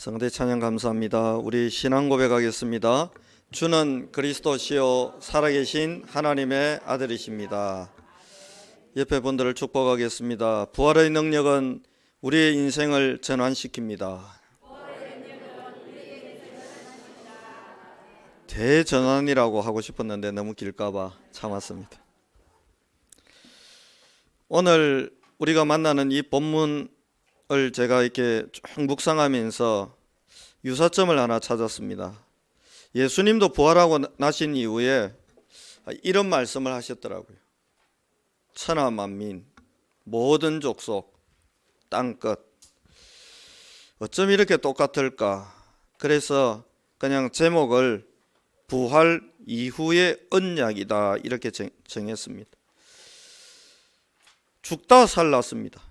성대 찬양 감사합니다. 우리 신앙 고백하겠습니다. 주는 그리스도시요 살아계신 하나님의 아들이십니다. 옆에 분들을 축복하겠습니다. 부활의 능력은 우리의 인생을 전환시킵니다. 대전환이라고 하고 싶었는데 너무 길까봐 참았습니다. 오늘 우리가 만나는 이 본문을 제가 이렇게 쭉 묵상하면서 유사점을 하나 찾았습니다. 예수님도 부활하고 나신 이후에 이런 말씀을 하셨더라고요. 천하 만민, 모든 족속, 땅끝. 어쩜 이렇게 똑같을까? 그래서 그냥 제목을 부활 이후의 언약이다 이렇게 정했습니다. 죽다 살랐습니다.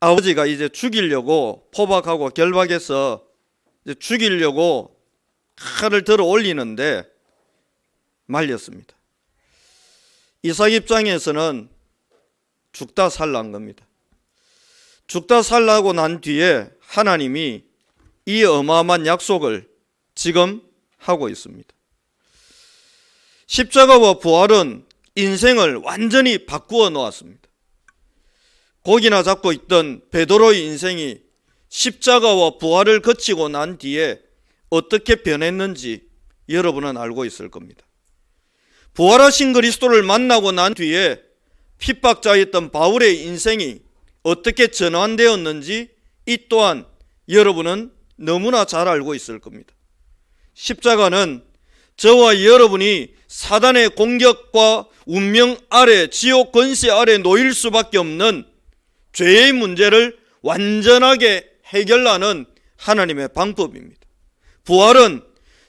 아버지가 이제 죽이려고 포박하고 결박해서 이제 죽이려고 칼을 들어 올리는데 말렸습니다. 이삭 입장에서는 죽다 살란 겁니다. 죽다 살라고 난 뒤에 하나님이 이 어마어마한 약속을 지금 하고 있습니다. 십자가와 부활은 인생을 완전히 바꾸어 놓았습니다. 고기나 잡고 있던 베드로의 인생이 십자가와 부활을 거치고 난 뒤에 어떻게 변했는지 여러분은 알고 있을 겁니다. 부활하신 그리스도를 만나고 난 뒤에 핍박자였던 바울의 인생이 어떻게 전환되었는지 이 또한 여러분은 너무나 잘 알고 있을 겁니다. 십자가는 저와 여러분이 사단의 공격과 운명 아래, 지옥 권세 아래 놓일 수밖에 없는 죄의 문제를 완전하게 해결하는 하나님의 방법입니다. 부활은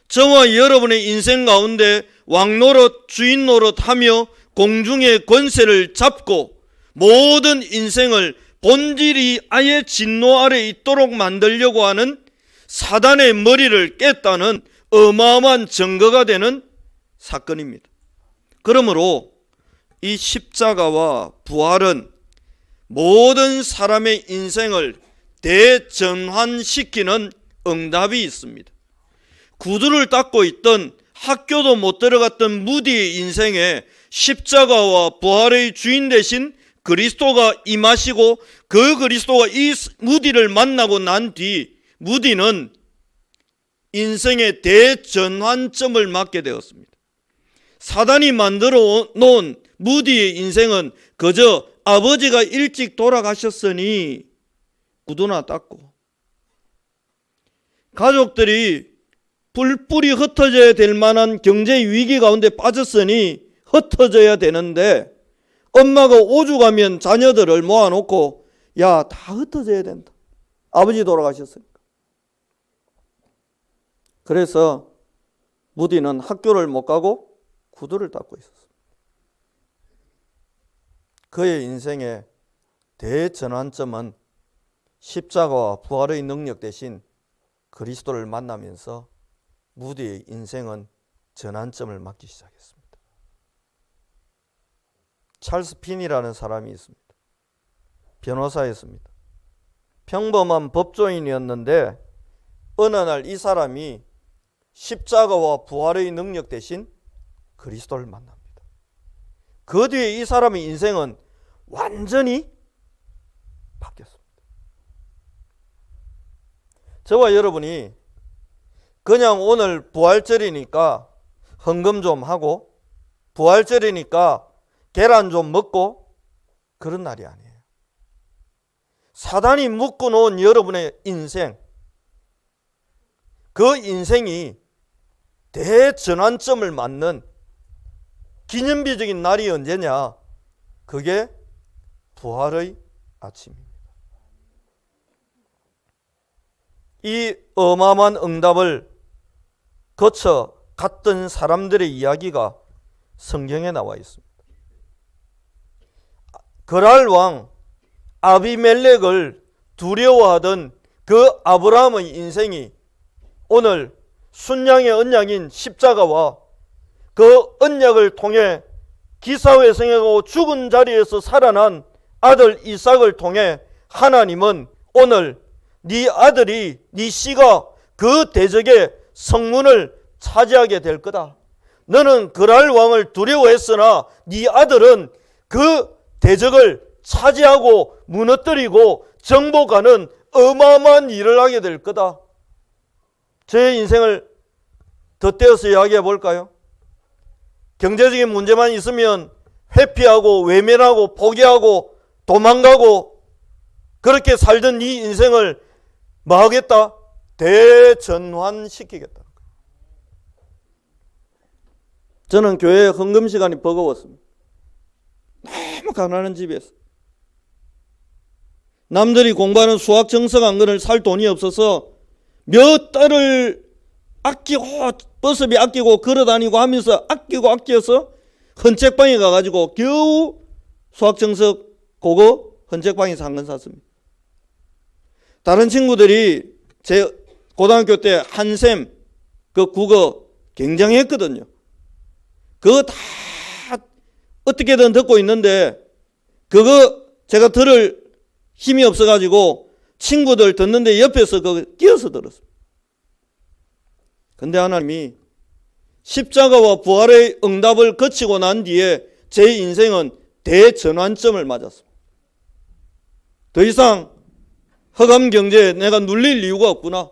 저와 여러분의 인생 가운데 왕노릇, 주인 노릇하며 공중의 권세를 잡고 모든 인생을 본질이 아예 진노 아래 있도록 만들려고 하는 사단의 머리를 깼다는 어마어마한 증거가 되는 사건입니다. 그러므로 이 십자가와 부활은 모든 사람의 인생을 대전환시키는 응답이 있습니다. 구두를 닦고 있던 학교도 못 들어갔던 무디의 인생에 십자가와 부활의 주인 되신 그리스도가 임하시고 그 그리스도가 이 무디를 만나고 난 뒤 무디는 인생의 대전환점을 맞게 되었습니다. 사단이 만들어 놓은 무디의 인생은 그저 아버지가 일찍 돌아가셨으니 구두나 닦고 가족들이 뿔뿔이 흩어져야 될 만한 경제 위기 가운데 빠졌으니 흩어져야 되는데 엄마가 오죽하면 자녀들을 모아놓고 야, 다 흩어져야 된다. 아버지 돌아가셨으니까. 그래서 무디는 학교를 못 가고 구두를 닦고 있었습니다. 그의 인생의 대전환점은 십자가와 부활의 능력 대신 그리스도를 만나면서 무디의 인생은 전환점을 맞기 시작했습니다. 찰스 핀이라는 사람이 있습니다. 변호사였습니다. 평범한 법조인이었는데 어느 날 이 사람이 십자가와 부활의 능력 대신 그리스도를 만납니다. 그 뒤에 이 사람의 인생은 완전히 바뀌었습니다. 저와 여러분이 그냥 오늘 부활절이니까 헌금 좀 하고 부활절이니까 계란 좀 먹고 그런 날이 아니에요. 사단이 묶어놓은 여러분의 인생, 그 인생이 대전환점을 맞는 기념비적인 날이 언제냐? 그게 부활의 아침입니다. 이 어마어마한 응답을 거쳐 갔던 사람들의 이야기가 성경에 나와 있습니다. 그랄 왕 아비멜렉을 두려워하던 그 아브라함의 인생이 오늘 순양의 언약인 십자가와 그 언약을 통해 기사회생하고 죽은 자리에서 살아난 아들 이삭을 통해 하나님은 오늘 네 아들이 네 씨가 그 대적의 성문을 차지하게 될 거다. 너는 그랄 왕을 두려워했으나 네 아들은 그 대적을 차지하고 무너뜨리고 정복하는 어마어마한 일을 하게 될 거다. 제 인생을 덧대어서 이야기해 볼까요? 경제적인 문제만 있으면 회피하고 외면하고 포기하고 도망가고 그렇게 살던 이 인생을 뭐 하겠다? 대전환시키겠다. 저는 교회 헌금 시간이 버거웠습니다. 너무 가난한 집에서 남들이 공부하는 수학 정석한 거를 살 돈이 없어서 몇 달을 아끼고 버스비 아끼고 걸어다니고 하면서 아껴서 헌책방에 가가지고 겨우 수학 정석 그거 헌책방에서 한 권 샀습니다. 다른 친구들이 제 고등학교 때 한샘 그 국어 굉장히 했거든요. 그거 다 어떻게든 듣고 있는데 그거 제가 들을 힘이 없어가지고 친구들 듣는데 옆에서 그거 끼어서 들었습니다. 근데 하나님이 십자가와 부활의 응답을 거치고 난 뒤에 제 인생은 대전환점을 맞았습니다. 더 이상 흑암 경제에 내가 눌릴 이유가 없구나.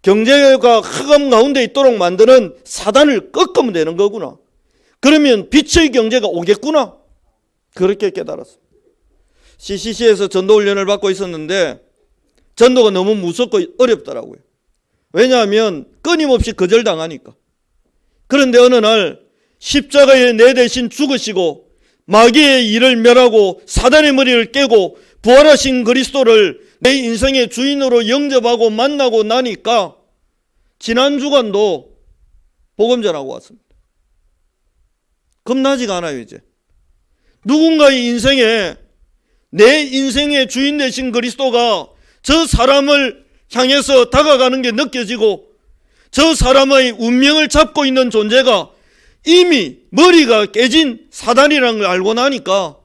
경제가 흑암 가운데 있도록 만드는 사단을 꺾으면 되는 거구나. 그러면 빛의 경제가 오겠구나. 그렇게 깨달았습니다. CCC에서 전도 훈련을 받고 있었는데 전도가 너무 무섭고 어렵더라고요. 왜냐하면 끊임없이 거절당하니까. 그런데 어느 날 십자가에 내 대신 죽으시고 마귀의 일을 멸하고 사단의 머리를 깨고 부활하신 그리스도를 내 인생의 주인으로 영접하고 만나고 나니까 지난 주간도 복음 전하고 왔습니다. 겁나지가 않아요. 이제 누군가의 인생에 내 인생의 주인 되신 그리스도가 저 사람을 향해서 다가가는 게 느껴지고 저 사람의 운명을 잡고 있는 존재가 이미 머리가 깨진 사단이라는 걸 알고 나니까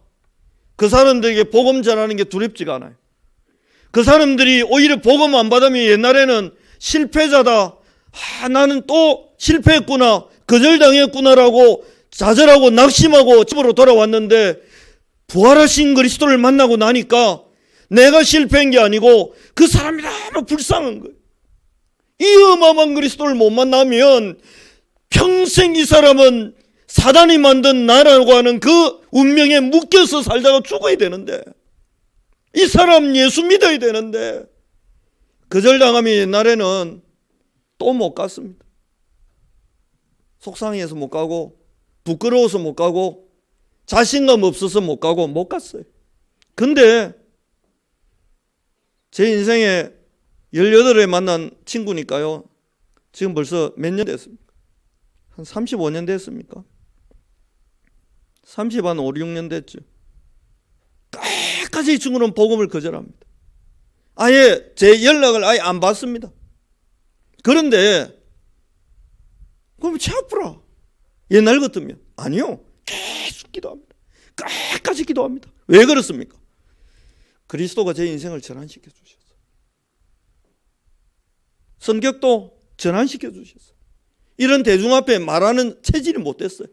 그 사람들에게 복음 전하는 게 두렵지가 않아요. 그 사람들이 오히려 복음 안 받으면 옛날에는 실패자다. 나는 또 실패했구나. 거절당했구나라고 좌절하고 낙심하고 집으로 돌아왔는데 부활하신 그리스도를 만나고 나니까 내가 실패한 게 아니고 그 사람이 너무 불쌍한 거예요. 이 어마어마한 그리스도를 못 만나면 평생 이 사람은 사단이 만든 나라고 하는 그 운명에 묶여서 살다가 죽어야 되는데 이 사람 예수 믿어야 되는데 거절당하면 옛날에는 또 못 갔습니다. 속상해서 못 가고 부끄러워서 못 가고 자신감 없어서 못 가고 못 갔어요. 근데 제 인생에 18에 만난 친구니까요. 지금 벌써 몇 년 됐습니까? 한 35년 됐습니까? 30, 한 5, 6년 됐죠. 끝까지 이 친구는 복음을 거절합니다. 아예 제 연락을 아예 안 받습니다. 그런데 그럼 제 아프라. 옛날 같으면 아니요. 계속 기도합니다. 끝까지 기도합니다. 왜 그렇습니까? 그리스도가 제 인생을 전환시켜 주셨어요. 성격도 전환시켜 주셨어요. 이런 대중 앞에 말하는 체질이 못 됐어요.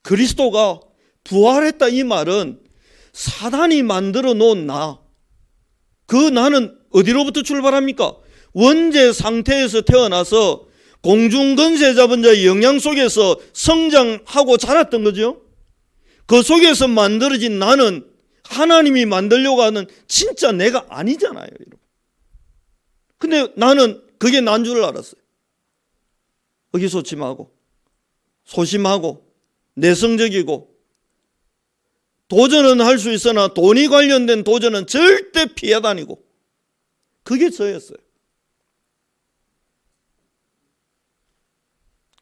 그리스도가 부활했다 이 말은 사단이 만들어 놓은 그 나는 어디로부터 출발합니까? 원죄 상태에서 태어나서 공중근세 잡은 자의 영향 속에서 성장하고 자랐던 거죠. 그 속에서 만들어진 나는 하나님이 만들려고 하는 진짜 내가 아니잖아요. 여러분. 근데 나는 그게 난 줄 알았어요. 의기소침하고 소심하고 내성적이고 도전은 할 수 있으나 돈이 관련된 도전은 절대 피해 다니고 그게 저였어요.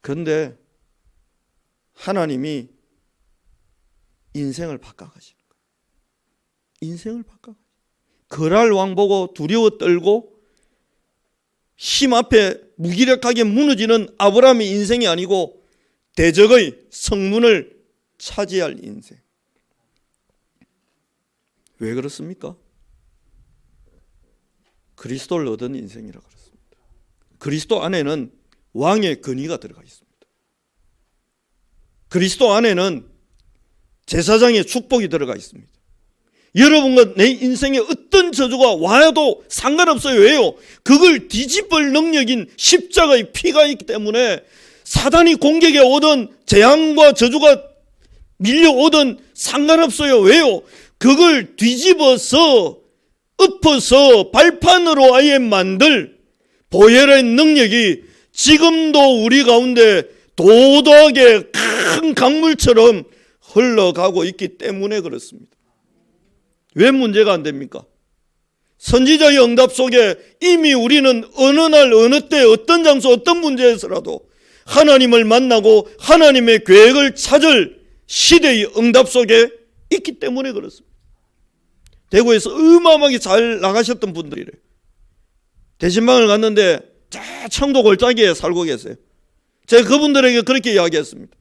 그런데 하나님이 인생을 바꿔가시는 거예요. 인생을 바꿔가시는 거예요. 거랄 왕 보고 두려워 떨고 힘 앞에 무기력하게 무너지는 아브라함의 인생이 아니고 대적의 성문을 차지할 인생. 왜 그렇습니까? 그리스도를 얻은 인생이라 그렇습니다. 그리스도 안에는 왕의 권위가 들어가 있습니다. 그리스도 안에는 제사장의 축복이 들어가 있습니다. 여러분과 내 인생에 어떤 저주가 와도 상관없어요. 왜요? 그걸 뒤집을 능력인 십자가의 피가 있기 때문에 사단이 공격에 오든 재앙과 저주가 밀려오든 상관없어요. 왜요? 그걸 뒤집어서 엎어서 발판으로 아예 만들 보혈의 능력이 지금도 우리 가운데 도덕의 큰 강물처럼 흘러가고 있기 때문에 그렇습니다. 왜 문제가 안 됩니까? 선지자의 응답 속에 이미 우리는 어느 날 어느 때 어떤 장소 어떤 문제에서라도 하나님을 만나고 하나님의 계획을 찾을 시대의 응답 속에 있기 때문에 그렇습니다. 대구에서 어마어마하게 잘 나가셨던 분들이래요. 대신방을 갔는데 저 청도 골짜기에 살고 계세요. 제가 그분들에게 그렇게 이야기했습니다.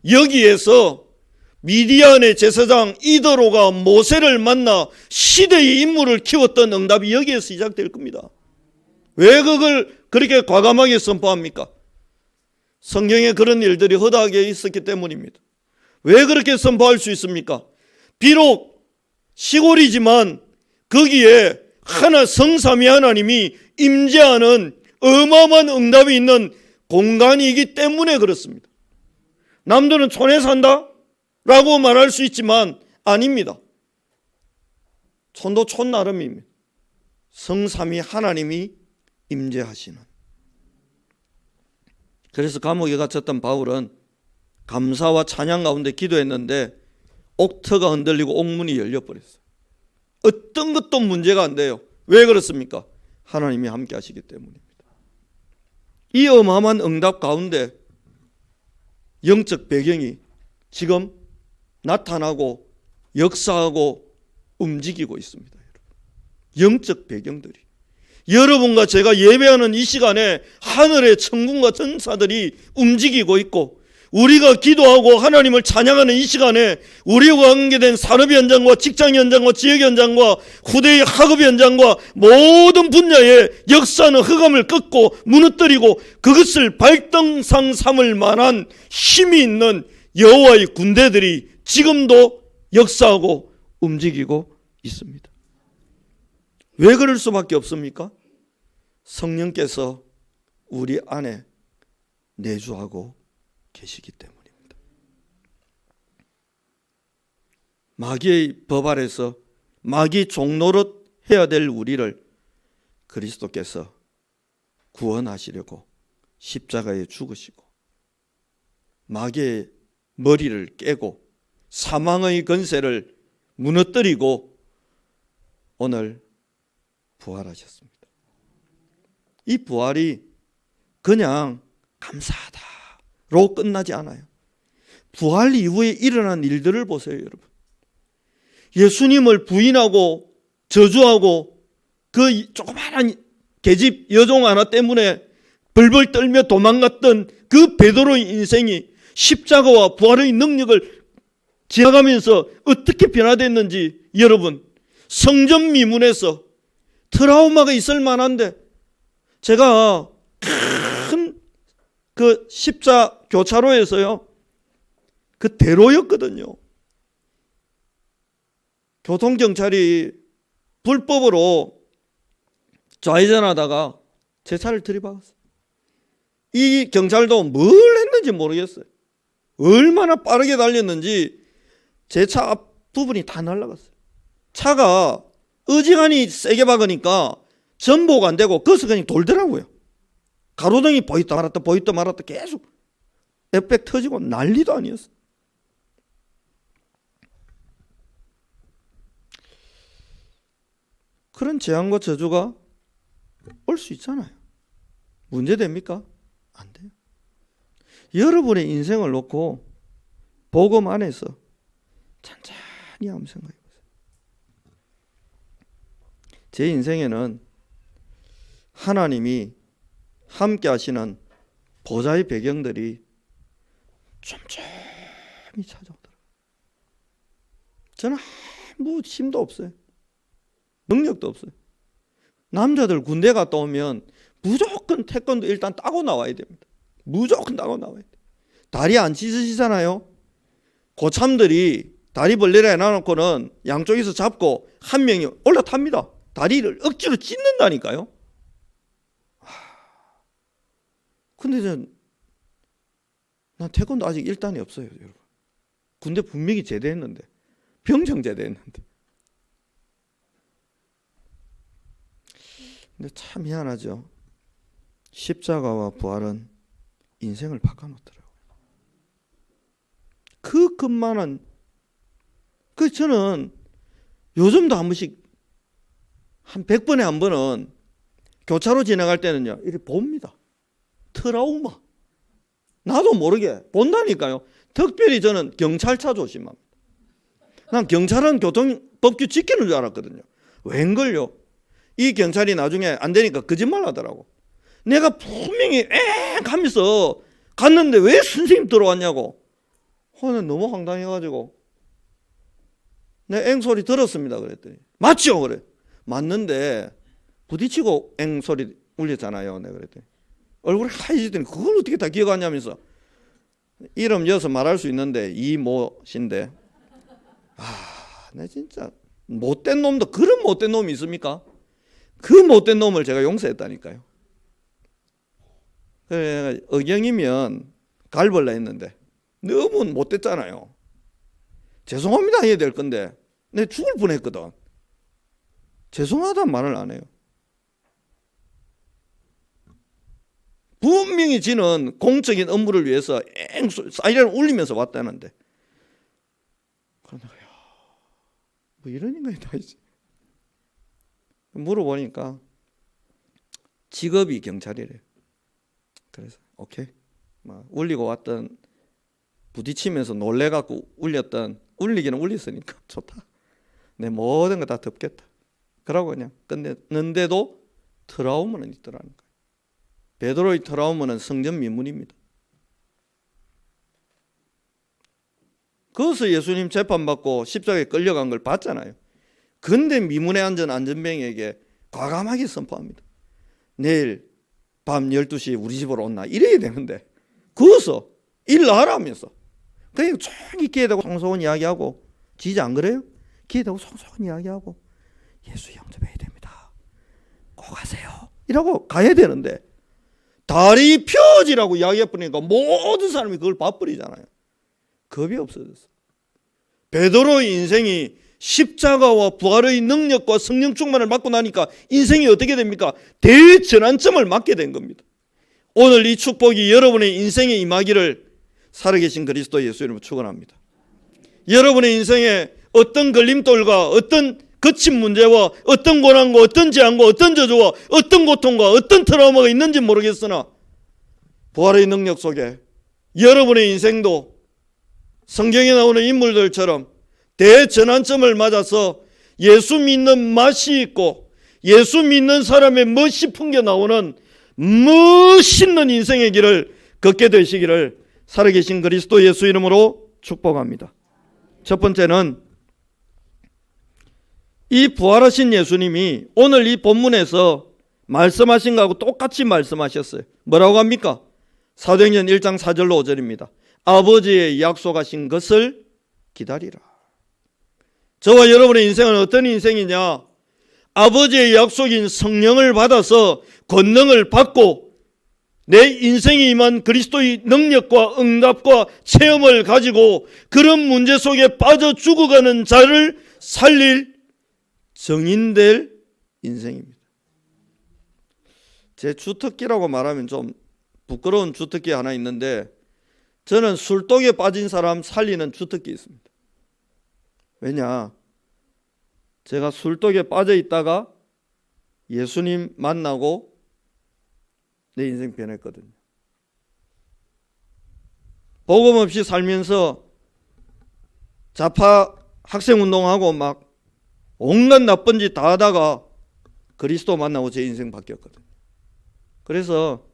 여기에서 미디안의 제사장 이더로가 모세를 만나 시대의 인물을 키웠던 응답이 여기에서 시작될 겁니다. 왜 그걸 그렇게 과감하게 선포합니까? 성경에 그런 일들이 허다하게 있었기 때문입니다. 왜 그렇게 선포할 수 있습니까? 비록 시골이지만 거기에 하나 성삼위 하나님이 임재하는 어마어마한 응답이 있는 공간이기 때문에 그렇습니다. 남들은 촌에 산다? 라고 말할 수 있지만 아닙니다. 촌도 촌 나름입니다. 성삼위 하나님이 임재하시는. 그래서 감옥에 갇혔던 바울은 감사와 찬양 가운데 기도했는데 옥터가 흔들리고 옥문이 열려버렸어요. 어떤 것도 문제가 안 돼요. 왜 그렇습니까? 하나님이 함께 하시기 때문입니다. 이 어마어마한 응답 가운데 영적 배경이 지금 나타나고 역사하고 움직이고 있습니다. 영적 배경들이. 여러분과 제가 예배하는 이 시간에 하늘의 천군과 천사들이 움직이고 있고 우리가 기도하고 하나님을 찬양하는 이 시간에 우리와 관계된 산업 현장과 직장 현장과 지역 현장과 후대의 학업 현장과 모든 분야의 역사는 흑암을 꺾고 무너뜨리고 그것을 발등상 삼을 만한 힘이 있는 여호와의 군대들이 지금도 역사하고 움직이고 있습니다. 왜 그럴 수밖에 없습니까? 성령께서 우리 안에 내주하고 계시기 때문입니다. 마귀의 법 아래서 마귀 종노릇 해야 될 우리를 그리스도께서 구원하시려고 십자가에 죽으시고 마귀의 머리를 깨고 사망의 권세를 무너뜨리고 오늘 부활하셨습니다. 이 부활이 그냥 감사하다로 끝나지 않아요. 부활 이후에 일어난 일들을 보세요, 여러분. 예수님을 부인하고 저주하고 그 조그마한 계집 여종 하나 때문에 벌벌 떨며 도망갔던 그 베드로의 인생이 십자가와 부활의 능력을 지나가면서 어떻게 변화됐는지 여러분, 성전 미문에서 트라우마가 있을 만한데 제가 큰 그 십자 교차로에서요, 그 대로였거든요. 교통경찰이 불법으로 좌회전하다가 제 차를 들이박았어요. 이 경찰도 뭘 했는지 모르겠어요. 얼마나 빠르게 달렸는지 제 차 앞부분이 다 날아갔어요. 차가 어지간히 세게 박으니까 전보가 안 되고 거기서 그냥 돌더라고요. 가로등이 보였다 말았다 보였다 말았다 계속 에어백 터지고 난리도 아니었어요. 그런 재앙과 저주가 올 수 있잖아요. 문제됩니까? 안 돼요. 여러분의 인생을 놓고 복음 안에서 천천히 한번 생각해 보세요. 제 인생에는 하나님이 함께 하시는 보좌의 배경들이 촘촘히 찾아오더라고요. 저는 아무 힘도 없어요. 능력도 없어요. 남자들 군대 갔다 오면 무조건 태권도 일단 따고 나와야 됩니다. 무조건 따고 나와야 돼요. 다리 안 찢으시잖아요. 고참들이 다리 벌레를 해놔놓고는 양쪽에서 잡고 한 명이 올라탑니다. 다리를 억지로 찢는다니까요. 근데 난 태권도 아직 1단이 없어요, 여러분. 군대 분명히 제대했는데, 병장 제대했는데. 근데 참 희한하죠. 십자가와 부활은 인생을 바꿔놓더라고요. 그 것만은, 저는 요즘도 한 번씩 한 100번에 한 번은 교차로 지나갈 때는요, 이렇게 봅니다. 트라우마. 나도 모르게 본다니까요. 특별히 저는 경찰차 조심합니다. 난 경찰은 교통법규 지키는 줄 알았거든요. 웬걸요? 이 경찰이 나중에 안 되니까 거짓말 하더라고. 내가 분명히 엥 하면서 갔는데 왜 선생님 들어왔냐고. 너무 황당해가지고 내 엥 소리 들었습니다 그랬더니 맞죠? 그래. 맞는데 부딪히고 엥 소리 울렸잖아요. 내가 그랬더니 얼굴이 하얘지더니 그걸 어떻게 다 기억하냐면서. 이름 이어서 말할 수 있는데 이모 씨인데, 내 진짜 못된 놈도 그런 못된 놈이 있습니까? 그 못된 놈을 제가 용서했다니까요. 그래 의경이면 갈벌라 했는데 너무 못됐잖아요. 죄송합니다 해야 될 건데 내 죽을 뻔했거든. 죄송하다는 말을 안 해요. 분명히 지는 공적인 업무를 위해서 사이렌을 울리면서 왔다는데, 그러다가 뭐 이런 인간이 다 있지. 물어보니까 직업이 경찰이래요. 그래서 오케이, 울리고 왔던, 부딪히면서 놀래갖고 울리기는 울렸으니까 좋다. 내 모든 거 다 덮겠다. 그러고 그냥 끝냈는데도 트라우마는 있더라는 거예요. 베드로의 트라우마는 성전 미문입니다. 그래서 예수님 재판받고 십자가에 끌려간 걸 봤잖아요. 근데 미문에 앉은 안전병에게 과감하게 선포합니다. 내일 밤 12시 우리 집으로 온나 이래야 되는데 그래서 일 나가라면서 그냥 조용히 기회되고 송소원 이야기하고, 지지 안 그래요? 기회되고 송소원 이야기하고 예수 영접해야 됩니다. 꼭 가세요 이라고 가야 되는데 다리 펴지라고 이야기해버리니까 모든 사람이 그걸 봐버리잖아요. 겁이 없어졌어. 베드로의 인생이 십자가와 부활의 능력과 성령 충만을 받고 나니까 인생이 어떻게 됩니까? 대전환점을 맞게 된 겁니다. 오늘 이 축복이 여러분의 인생에 임하기를 살아계신 그리스도 예수 이름으로 축원합니다. 여러분의 인생에 어떤 걸림돌과 어떤 거친 문제와 어떤 고난과 어떤 재앙과 어떤 저주와 어떤 고통과 어떤 트라우마가 있는지 모르겠으나 부활의 능력 속에 여러분의 인생도 성경에 나오는 인물들처럼 대전환점을 맞아서 예수 믿는 맛이 있고 예수 믿는 사람의 멋이 풍겨 나오는 멋있는 인생의 길을 걷게 되시기를 살아계신 그리스도 예수 이름으로 축복합니다. 첫 번째는 이 부활하신 예수님이 오늘 이 본문에서 말씀하신 것하고 똑같이 말씀하셨어요. 뭐라고 합니까? 사도행전 1장 4절로 5절입니다. 아버지의 약속하신 것을 기다리라. 저와 여러분의 인생은 어떤 인생이냐? 아버지의 약속인 성령을 받아서 권능을 받고 내 인생에 임한 그리스도의 능력과 응답과 체험을 가지고 그런 문제 속에 빠져 죽어가는 자를 살릴 정인될 인생입니다. 제 주특기라고 말하면 좀 부끄러운 주특기 하나 있는데, 저는 술독에 빠진 사람 살리는 주특기 있습니다. 왜냐? 제가 술독에 빠져 있다가 예수님 만나고 내 인생 변했거든요. 복음 없이 살면서 좌파 학생운동하고 막 온갖 나쁜 짓 다 하다가 그리스도 만나고 제 인생 바뀌었거든요. 그래서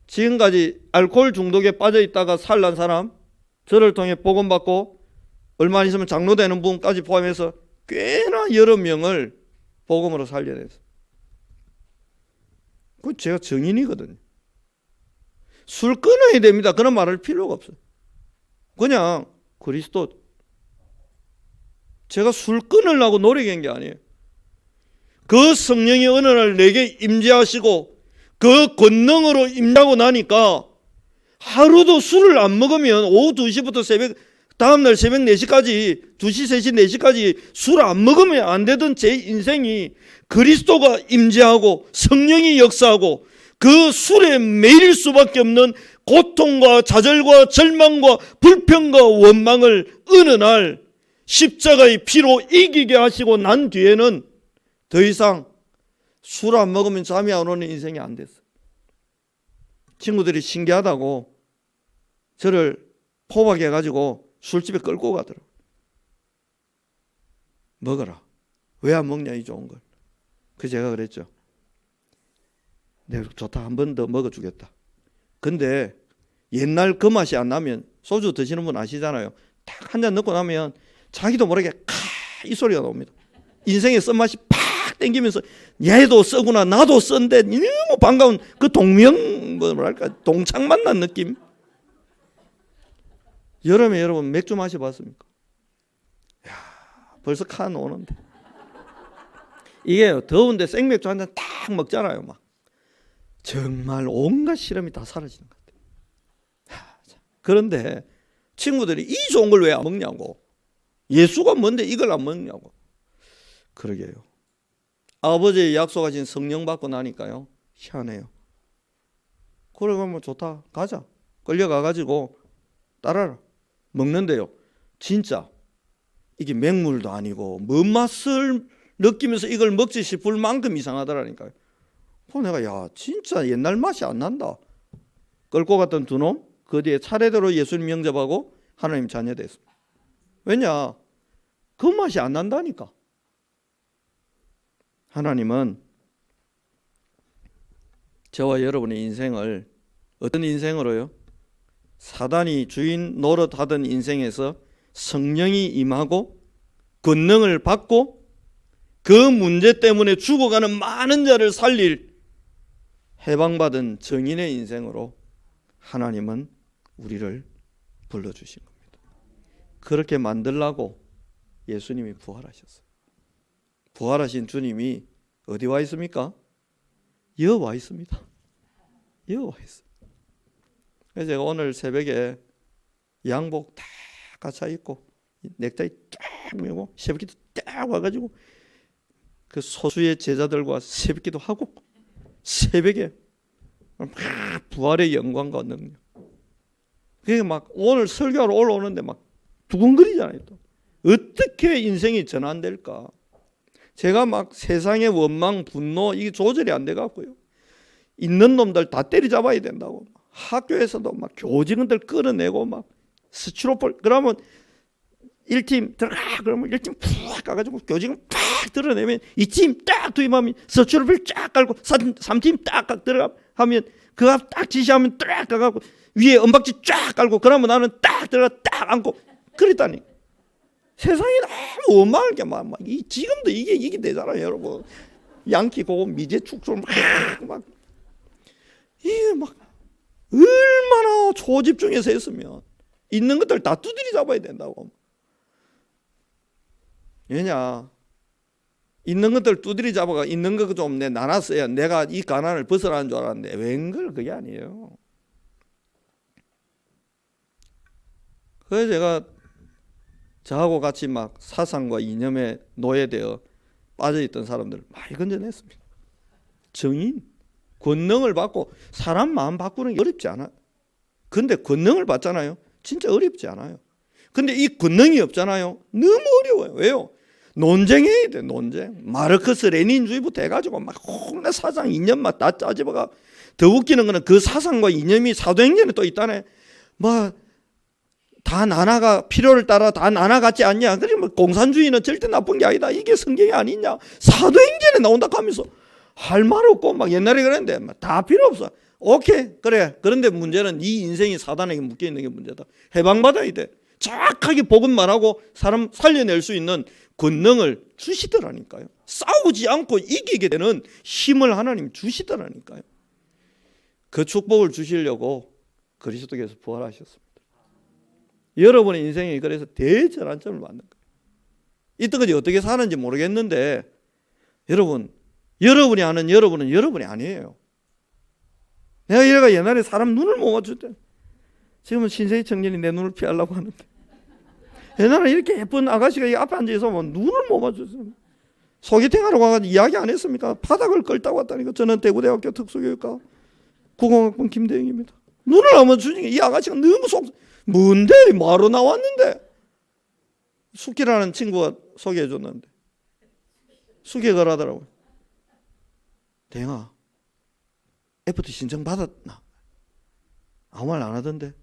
지금까지 알코올 중독에 빠져 있다가 살란 사람, 저를 통해 복음 받고 얼마 안 있으면 장로 되는 분까지 포함해서 꽤나 여러 명을 복음으로 살려냈어요. 그건 제가 정인이거든요. 술 끊어야 됩니다. 그런 말할 필요가 없어요. 그냥 그리스도, 제가 술 끊으려고 노력한 게 아니에요. 그 성령이 어느 날 내게 임재하시고 그 권능으로 임하고 나니까 하루도 술을 안 먹으면 오후 2시부터 다음날 새벽 4시까지 2시, 3시, 4시까지 술 안 먹으면 안 되던 제 인생이 그리스도가 임재하고 성령이 역사하고 그 술에 매일 수밖에 없는 고통과 좌절과 절망과 불평과 원망을 어느 날 십자가의 피로 이기게 하시고 난 뒤에는 더 이상 술 안 먹으면 잠이 안 오는 인생이 안 됐어요. 친구들이 신기하다고 저를 포박해가지고 술집에 끌고 가더라고요. 먹어라. 왜 안 먹냐 이 좋은 걸. 그래서 제가 그랬죠. 내가 좋다, 한 번 더 먹어주겠다. 근데 옛날 그 맛이 안 나면, 소주 드시는 분 아시잖아요. 딱 한 잔 넣고 나면 자기도 모르게 이 소리가 나옵니다. 인생의 쓴맛이 팍 땡기면서 얘도 쓰구나 나도 쓴데 너무 반가운 그 뭐랄까 동창 만난 느낌. 여름에 여러분 맥주 마셔봤습니까? 야, 벌써 칸 오는데. 이게 더운데 생맥주 한 잔 딱 먹잖아요. 막 정말 온갖 시름이 다 사라지는 것 같아요. 그런데 친구들이 이 좋은 걸 왜 안 먹냐고. 예수가 뭔데 이걸 안 먹냐고. 그러게요. 아버지의 약속하신 성령 받고 나니까요. 희한해요. 그러면 좋다. 가자. 끌려가가지고 따라라. 먹는데요. 진짜 이게 맹물도 아니고 뭔 맛을 느끼면서 이걸 먹지 싶을 만큼 이상하더라니까요. 내가 야 진짜 옛날 맛이 안 난다. 끌고 갔던 두 놈 그 뒤에 차례대로 예수님 영접하고 하나님 자녀 됐습니다. 왜냐? 그 맛이 안 난다니까. 하나님은 저와 여러분의 인생을 어떤 인생으로요? 사단이 주인 노릇하던 인생에서 성령이 임하고 권능을 받고 그 문제 때문에 죽어가는 많은 자를 살릴 해방받은 정인의 인생으로 하나님은 우리를 불러주신 겁니다. 그렇게 만들라고 예수님이 부활하셨어요. 부활하신 주님이 어디 와 있습니까? 여기 와 있습니다. 여기 와 있어요. 그래서 제가 오늘 새벽에 양복 다 갖춰 입고 넥타이 딱 메고 새벽기도 딱 와가지고 그 소수의 제자들과 새벽기도 하고 새벽에 막 부활의 영광과 능력. 그게 막 오늘 설교하러 올라오는데 막 두근거리잖아요. 또 어떻게 인생이 전환될까? 제가 막 세상의 원망, 분노 이게 조절이 안 돼 갖고요. 있는 놈들 다 때리잡아야 된다고. 학교에서도 막 교직원들 끌어내고 막 스티로폴 그러면 1팀 들어가 그러면 1팀 푹 가가지고 교직원 팍 드러내면 2팀 딱 투입하면 스티로폴 쫙 깔고 3팀 딱 들어가 하면 그 앞 딱 지시하면 딱 가갖고 위에 은박지 쫙 깔고 그러면 나는 딱 들어가 딱 앉고 그랬다니. 세상이 너무 원망할 게 막 지금도 이게 되잖아요, 여러분. 양키 고고 미제 축소 막 이게 막 얼마나 초집중해서 했으면 있는 것들 다 두드리 잡아야 된다고. 왜냐? 있는 것들 두드리 잡아가 있는 거 좀 내 나눴어야 내가 이 가난을 벗어나는 줄 알았는데 웬걸 그게 아니에요. 그래서 제가 저하고 같이 막 사상과 이념에 노예되어 빠져있던 사람들을 많이 건져냈습니다. 정인, 권능을 받고 사람 마음 바꾸는 게 어렵지 않아요. 근데 권능을 받잖아요. 진짜 어렵지 않아요. 근데 이 권능이 없잖아요. 너무 어려워요. 왜요? 논쟁해야 돼. 논쟁. 마르크스 레닌주의부터 해가지고 막 홍대 사상 이념만 다 짜집어가. 더 웃기는 거는 그 사상과 이념이 사도행전에 또 있다네. 뭐 다 나나가 필요를 따라 다 나나 같지 않냐. 그러면 공산주의는 절대 나쁜 게 아니다. 이게 성경이 아니냐. 사도행전에 나온다 하면서 할 말 없고 막 옛날에 그랬는데 다 필요 없어. 오케이 그래. 그런데 문제는 네 인생이 사단에게 묶여 있는 게 문제다. 해방받아야 돼. 정확하게 복음 말하고 사람 살려낼 수 있는 권능을 주시더라니까요. 싸우지 않고 이기게 되는 힘을 하나님 주시더라니까요. 그 축복을 주시려고 그리스도께서 부활하셨습니다. 여러분의 인생이 그래서 대전환점을 맞는 거예요. 이때까지 어떻게 사는지 모르겠는데 여러분이 아는 여러분은 여러분이 아니에요. 내가 이래가 옛날에 사람 눈을 못 맞췄대. 지금은 신세희 청년이 내 눈을 피하려고 하는데, 옛날에 이렇게 예쁜 아가씨가 이 앞에 앉아있어 뭐 눈을 못 맞췄어요. 소개팅하러 가가지고 이야기 안 했습니까? 바닥을 끌다고 왔다니까. 저는 대구대학교 특수교육과 국어학번 김대영입니다. 눈을 안 맞추니까 이 아가씨가 너무 뭔데 마로 나왔는데, 숙기라는 친구가 소개해 줬는데 숙기가 하더라고요. 대영아, FT 신청 받았나? 아무 말 안 하던데.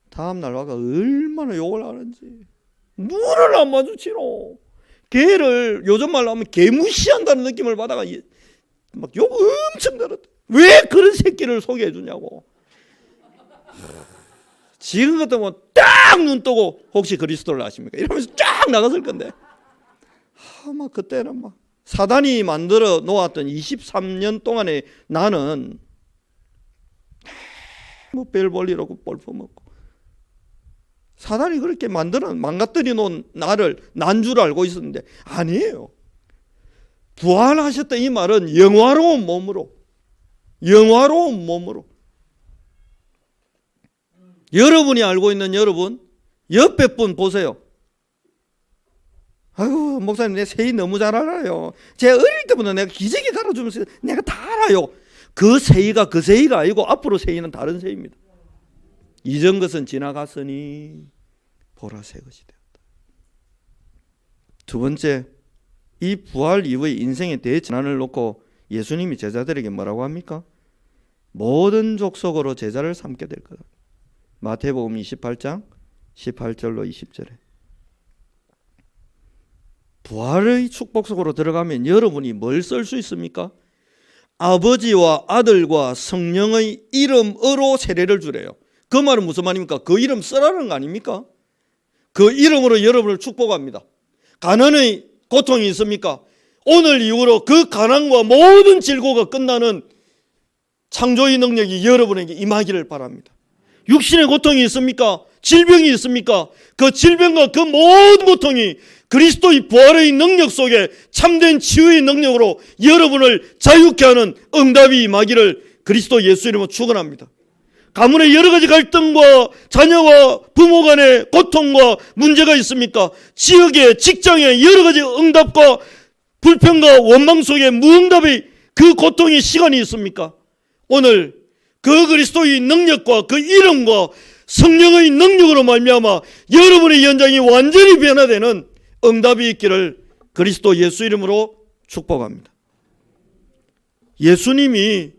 다음 날 와가 얼마나 욕을 하는지. 눈을 안 마주치노. 걔를 요즘 말로 하면 개무시한다는 느낌을 받아가 막 욕 엄청 들었대. 왜 그런 새끼를 소개해 주냐고. 지금 같으면 딱 눈 뜨고 혹시 그리스도를 아십니까? 이러면서 쫙 나갔을 건데. 막 그때는 막 사단이 만들어 놓았던 23년 동안에 나는 뭐 별 볼일하고 볼 퍼먹고, 사단이 그렇게 망가뜨려 놓은 나를 난 줄 알고 있었는데 아니에요. 부활하셨다 이 말은 영화로운 몸으로, 영화로운 몸으로. 여러분이 알고 있는 여러분 옆에 분 보세요. 아이고 목사님 내 세이 너무 잘 알아요. 제가 어릴 때부터 내가 기저귀 갈아주면서 내가 다 알아요. 그 세이가 그 세이가 아니고 앞으로 세이는 다른 세이입니다. 이전 것은 지나갔으니 보라 새 것이 되었다. 두 번째, 이 부활 이후의 인생의 대전환을 놓고 예수님이 제자들에게 뭐라고 합니까? 모든 족속으로 제자를 삼게 될 거다. 마태복음 28장 18절로 20절에. 부활의 축복 속으로 들어가면 여러분이 뭘 쓸 수 있습니까? 아버지와 아들과 성령의 이름으로 세례를 주래요. 그 말은 무슨 말입니까? 그 이름 쓰라는 거 아닙니까? 그 이름으로 여러분을 축복합니다. 가난의 고통이 있습니까? 오늘 이후로 그 가난과 모든 질고가 끝나는 창조의 능력이 여러분에게 임하기를 바랍니다. 육신의 고통이 있습니까? 질병이 있습니까? 그 질병과 그 모든 고통이 그리스도의 부활의 능력 속에 참된 치유의 능력으로 여러분을 자유케 하는 응답이 임하기를 그리스도 예수 이름으로 축원합니다. 가문의 여러 가지 갈등과 자녀와 부모 간의 고통과 문제가 있습니까? 지역의 직장의 여러 가지 응답과 불평과 원망 속에 무응답의 그 고통의 시간이 있습니까? 오늘 그 그리스도의 능력과 그 이름과 성령의 능력으로 말미암아 여러분의 현장이 완전히 변화되는 응답이 있기를 그리스도 예수 이름으로 축복합니다. 예수님이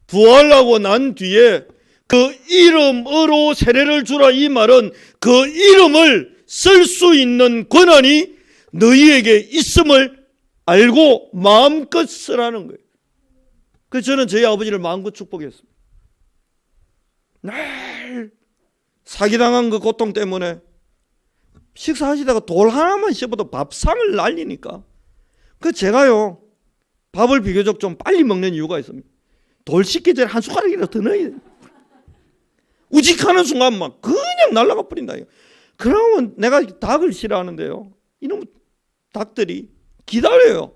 부활하고 난 뒤에 그 이름으로 세례를 주라 이 말은 그 이름을 쓸 수 있는 권한이 너희에게 있음을 알고 마음껏 쓰라는 거예요. 그래서 저는 저희 아버지를 마음껏 축복했습니다. 늘 사기당한 그 고통 때문에 식사하시다가 돌 하나만 씹어도 밥상을 날리니까 그 제가요 밥을 비교적 좀 빨리 먹는 이유가 있습니다. 돌 씹기 전에 한 숟가락이라도 더 넣어야 돼요. 우직하는 순간 막 그냥 날아가 버린다. 그러면 내가 닭을 싫어하는데요, 이놈 닭들이 기다려요.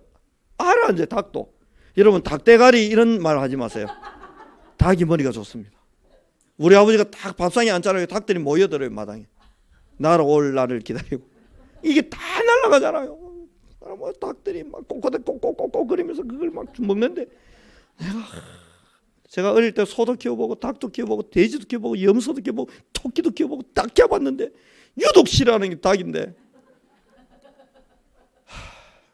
알아 이제 닭도. 여러분 닭대가리 이런 말 하지 마세요. 닭이 머리가 좋습니다. 우리 아버지가 딱 밥상에 앉잖아요. 닭들이 모여들어요 마당에. 날아올 날을 기다리고. 이게 다 날아가잖아요. 뭐 닭들이 막 꼬꼬꼬꼬꼬꼬 그러면서 그걸 막 먹는데 제가 어릴 때 소도 키워보고 닭도 키워보고 돼지도 키워보고 염소도 키워보고 토끼도 키워보고 딱 키워봤는데 유독 싫어하는 게 닭인데.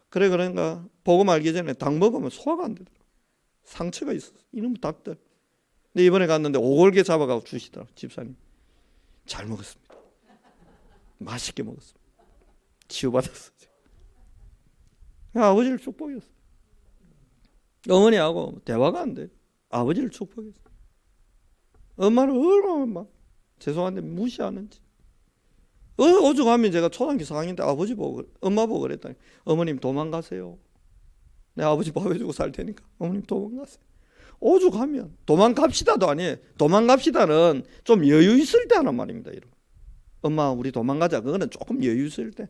그래 그런가 보고 말기 전에 닭 먹으면 소화가 안 되더라고. 상처가 있었어. 이놈의 닭들. 근데 이번에 갔는데 5골개 잡아가고 주시더라고 집사님. 잘 먹었습니다. 맛있게 먹었습니다. 치유받았어. 아버지를 축복했어. 어머니하고 대화가 안 돼. 아버지를 축복했어. 엄마를 얼마나 막 죄송한데 무시하는지. 오죽하면 제가 초등학교 4학년 때 아버지 보고 엄마 보고 그랬더니 어머님 도망가세요. 내 아버지 밥 해주고 살 테니까 어머님 도망가세요. 오죽하면 도망갑시다도 아니에요. 도망갑시다는 좀 여유 있을 때 하는 말입니다. 여러분. 엄마 우리 도망가자. 그거는 조금 여유 있을 때.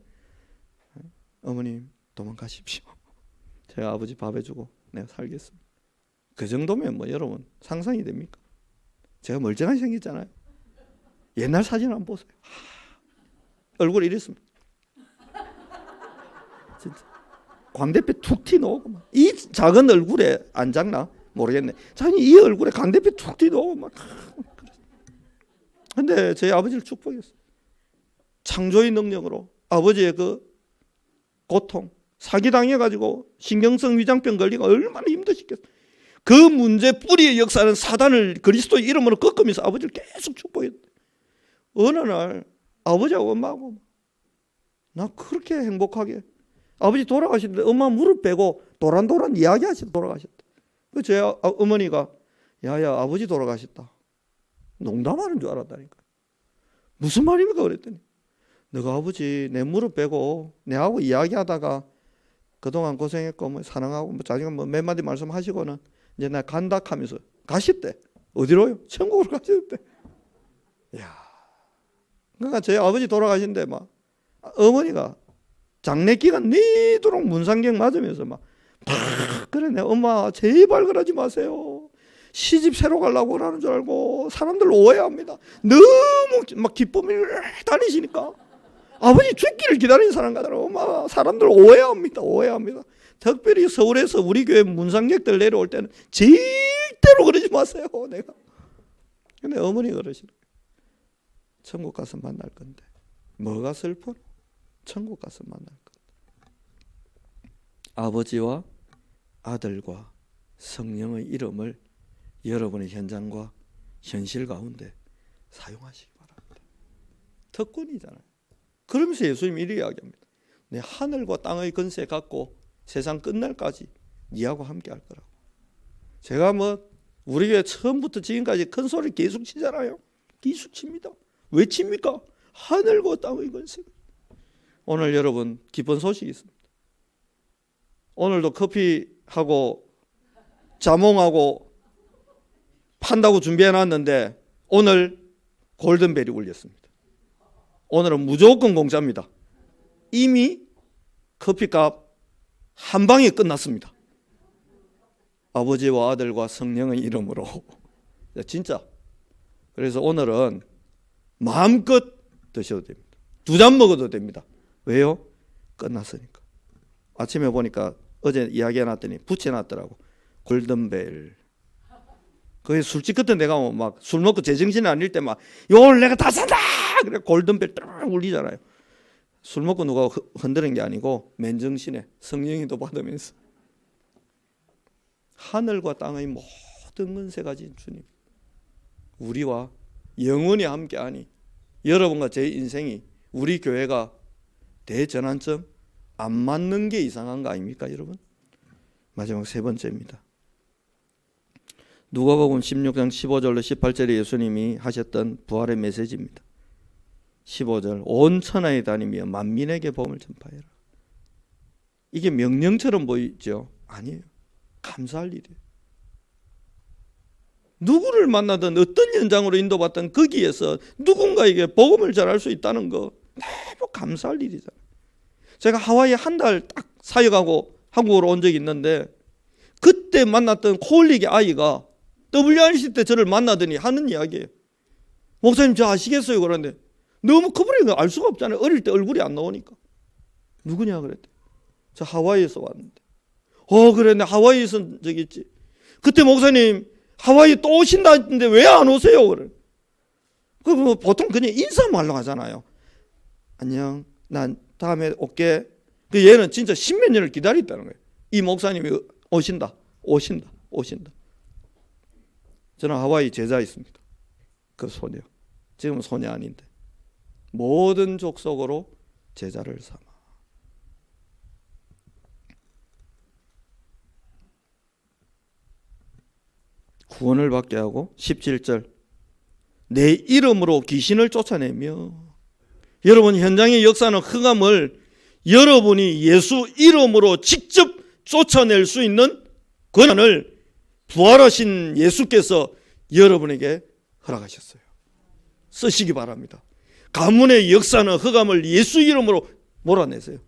어머님 도망가십시오. 제가 아버지 밥 해주고 내가 살겠습니다. 그 정도면 뭐 여러분 상상이 됩니까? 제가 멀쩡하게 생겼잖아요. 옛날 사진 한번 보세요. 얼굴이 이랬습니다. 진짜 광대뼈 툭 튀어나오고 막. 이 작은 얼굴에 안 작나? 모르겠네. 자기 이 얼굴에 광대뼈 툭 튀어나오고 막. 근데 제 아버지를 축복했어요. 창조의 능력으로 아버지의 그 고통, 사기당해가지고 신경성 위장병 걸리고 얼마나 힘드시겠어요. 그 문제 뿌리의 역사는 사단을 그리스도의 이름으로 꺾으면서 아버지를 계속 축복했어요. 어느 날 아버지하고 엄마하고 나 그렇게 행복하게 아버지 돌아가시는데 엄마 무릎 빼고 도란도란 이야기하시다 돌아가셨다. 제 어머니가 야야 아버지 돌아가셨다. 농담하는 줄 알았다니까. 무슨 말입니까 그랬더니 너가 아버지 내 무릎 빼고 내하고 이야기하다가 그동안 고생했고 뭐 사랑하고 뭐 자기가 뭐 몇 마디 말씀하시고는 이제 나 간다 하면서 가셨대. 어디로요? 천국으로 가셨대. 야. 그러니까 제 아버지 돌아가신데 막 어머니가 장례 기간 내도록 문상경 맞으면서 막 그래 내 엄마 제발 그러지 마세요. 시집 새로 가려고 그러는 줄 알고 사람들 오해합니다. 너무 막 기쁨이 다니시니까 아버지 죽기를 기다리는 사람 같더라고. 엄마 사람들 오해합니다. 오해합니다. 특별히 서울에서 우리 교회 문상객들 내려올 때는 절대로 그러지 마세요. 내가. 근데 어머니가 그러시는 거예요. 천국 가서 만날 건데 뭐가 슬퍼? 천국 가서 만날 건데 아버지와 아들과 성령의 이름을 여러분의 현장과 현실 가운데 사용하시기 바랍니다. 특권이잖아요. 그러면서 예수님이 이렇게 이야기합니다. 내 하늘과 땅의 권세 갖고 세상 끝날까지 니하고 함께 할 거라고. 제가 뭐 우리 교회 처음부터 지금까지 큰 소리 계속 치잖아요. 계속 칩니다. 왜 칩니까? 하늘과 땅의 권세. 오늘 여러분 기쁜 소식이 있습니다. 오늘도 커피하고 자몽하고 판다고 준비해놨는데 오늘 골든벨이 울렸습니다. 오늘은 무조건 공짜입니다. 이미 커피값 한 방에 끝났습니다. 아버지와 아들과 성령의 이름으로. 진짜. 그래서 오늘은 마음껏 드셔도 됩니다. 2잔 먹어도 됩니다. 왜요? 끝났으니까. 아침에 보니까 어제 이야기해놨더니 붙여놨더라고. 골든벨. 거기 술집 같은 데 가면 막 술 먹고 제정신이 아닐 때 막 요걸 내가 다 산다! 그래 골든벨 딱 울리잖아요. 술 먹고 누가 흔드는 게 아니고 맨정신에 성령이도 받으면서 하늘과 땅의 모든 권세 가진 주님 우리와 영원히 함께하니 여러분과 제 인생이 우리 교회가 대전환점 안 맞는 게 이상한 거 아닙니까 여러분? 마지막 세 번째입니다. 누가복음 16장 15절로 18절에 예수님이 하셨던 부활의 메시지입니다. 15절 온 천하에 다니며 만민에게 복음을 전파해라. 이게 명령처럼 보이죠? 아니에요. 감사할 일이에요. 누구를 만나든 어떤 현장으로 인도받든 거기에서 누군가에게 복음을 전할 수 있다는 거 너무 감사할 일이잖아요. 제가 하와이 한 달 딱 사역하고 한국으로 온 적이 있는데 그때 만났던 콜릭의 아이가 WRC 때 저를 만나더니 하는 이야기예요. 목사님 저 아시겠어요? 그러는데 너무 커버린 거 알 수가 없잖아요. 어릴 때 얼굴이 안 나오니까. 누구냐 그랬대. 저 하와이에서 왔는데. 그래 내 하와이에서 저기 있지. 그때 목사님 하와이 또 오신다 했는데 왜 안 오세요? 그래. 뭐 보통 그냥 인사말로 하잖아요. 안녕 난 다음에 올게. 얘는 진짜 10몇 년을 기다렸다는 거예요. 이 목사님이 오신다. 저는 하와이 제자 있습니다. 그 소녀. 지금은 소녀 아닌데. 모든 족속으로 제자를 삼아. 구원을 받게 하고 17절 내 이름으로 귀신을 쫓아내며 여러분, 현장의 역사는 흑암을 여러분이 예수 이름으로 직접 쫓아낼 수 있는 권한을 부활하신 예수께서 여러분에게 허락하셨어요. 쓰시기 바랍니다. 가문의 역사는 흑암을 예수 이름으로 몰아내세요.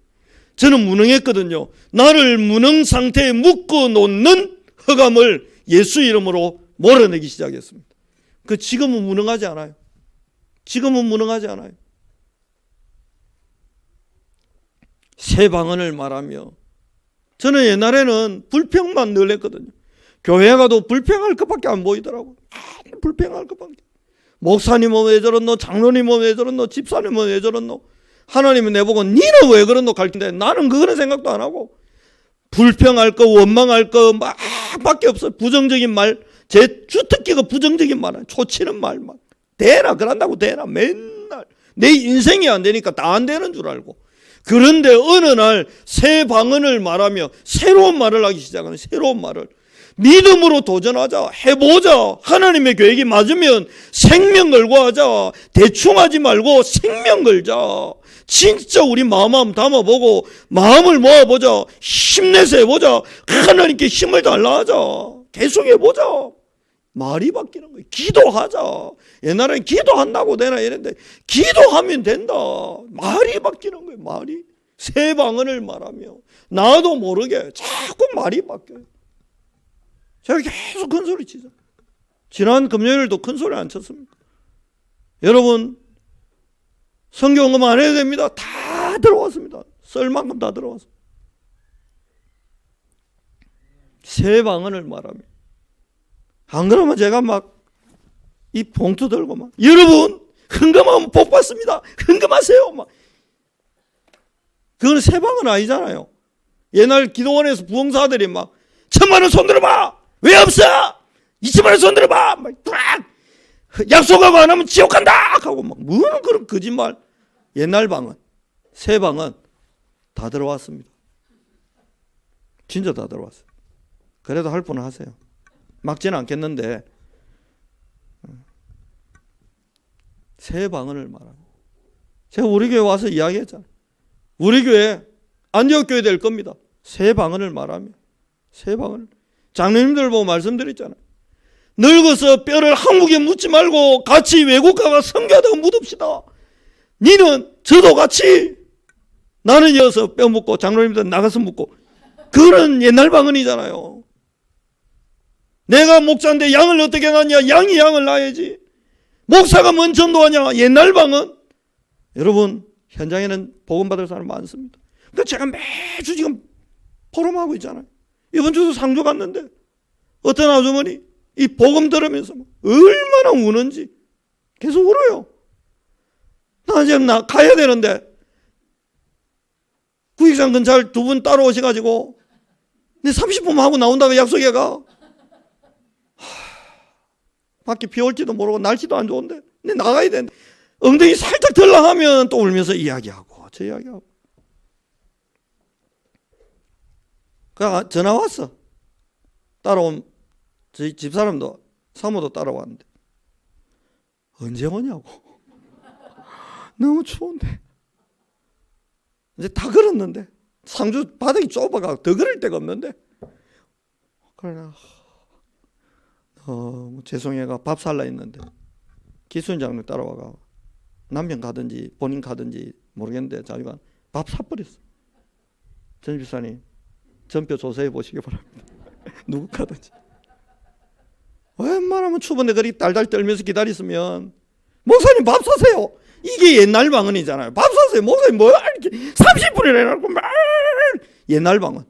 저는 무능했거든요. 나를 무능 상태에 묶어놓는 흑암을 예수 이름으로 몰아내기 시작했습니다. 지금은 무능하지 않아요. 지금은 무능하지 않아요. 새 방언을 말하며, 저는 옛날에는 불평만 늘 했거든요. 교회 가도 불평할 것밖에 안 보이더라고요. 불평할 것밖에. 목사님은 왜 저렇노? 장로님은 왜 저렇노? 집사님은 왜 저렇노? 하나님은 내보고 니는 왜 그렇노? 갈텐데 나는 그거는 생각도 안 하고 불평할 거, 원망할 거 막 밖에 없어요. 부정적인 말, 제 주특기가 부정적인 말은 초치는 말만. 되나 그런다고 되나 맨날 내 인생이 안 되니까 다 안 되는 줄 알고. 그런데 어느 날 새 방언을 말하며 새로운 말을 하기 시작하는, 새로운 말을 믿음으로 도전하자, 해보자. 하나님의 계획이 맞으면 생명 걸고 하자. 대충 하지 말고 생명 걸자. 진짜 우리 마음 담아보고 마음을 모아보자. 힘내서 해보자. 하나님께 힘을 달라 하자. 계속 해보자. 말이 바뀌는 거예요. 기도하자. 옛날엔 기도한다고 되나 이랬는데 기도하면 된다. 말이 바뀌는 거예요. 말이. 새 방언을 말하며 나도 모르게 자꾸 말이 바뀌어요. 제가 계속 큰 소리 치죠. 지난 금요일도 큰 소리 안 쳤습니다. 여러분, 성경음 안 해도 됩니다. 다 들어왔습니다. 쓸 만큼 다 들어왔습니다. 새 방언을 말하며, 안 그러면 제가 막 이 봉투 들고 막, 여러분 헌금하면 복 받습니다. 헌금하세요. 막. 그건 새 방언 아니잖아요. 옛날 기도원에서 부흥사들이 막 1,000,000원 손 들어봐. 왜 없어? 20,000원 손 들어봐. 막 약속하고 안 하면 지옥 간다 하고 막 뭐는 그런 거짓말. 옛날 방언, 새 방언 다 들어왔습니다. 진짜 다 들어왔어요. 그래도 할 분은 하세요. 막지는 않겠는데 새 방언을 말합니다. 제가 우리 교회 와서 이야기했잖아요. 우리 교회 안디옥 교회 될 겁니다. 새 방언을 말하며, 새 방언을. 장로님들 보고 말씀드렸잖아요. 늙어서 뼈를 한국에 묻지 말고 같이 외국 가가 선교하다가 묻읍시다. 니는 저도 같이, 나는 여기서 뼈 묻고 장로님들 나가서 묻고. 그런 옛날 방언이잖아요. 내가 목자인데 양을 어떻게 낳냐? 양이 양을 낳아야지. 목사가 뭔 전도하냐? 옛날 방언. 여러분, 현장에는 복음 받을 사람 많습니다. 근데 제가 매주 지금 포럼하고 있잖아요. 이번 주도 상주 갔는데 어떤 아주머니 이 복음 들으면서 얼마나 우는지 계속 울어요. 나 지금 가야 되는데 구익장 근처 두 분 따로 오셔가지고 내 30분만 하고 나온다고 약속해가. 밖에 비 올지도 모르고 날씨도 안 좋은데 근데 나가야 되는데 엉덩이 살짝 들락하면 또 울면서 이야기하고 저 이야기하고. 그러니까 전화 왔어. 따라온 저희 집사람도 사모도 따라왔는데 언제 오냐고. 너무 추운데 이제 다 걸었는데 상주 바닥이 좁아가 더 걸을 데가 없는데 그러나 죄송해가 밥 살라 했는데 기순장로 따라와가 남편 가든지 본인 가든지 모르겠는데 자기가 밥 사버렸어. 전 집사님 전표 조사해 보시기 바랍니다. 누구 가든지. 웬만하면 추운데 그리 달달 떨면서 기다렸으면 목사님 밥 사세요. 이게 옛날 방언이잖아요. 밥 사세요. 목사님 뭐 이렇게 30분이나 해놓고 막 옛날 방언.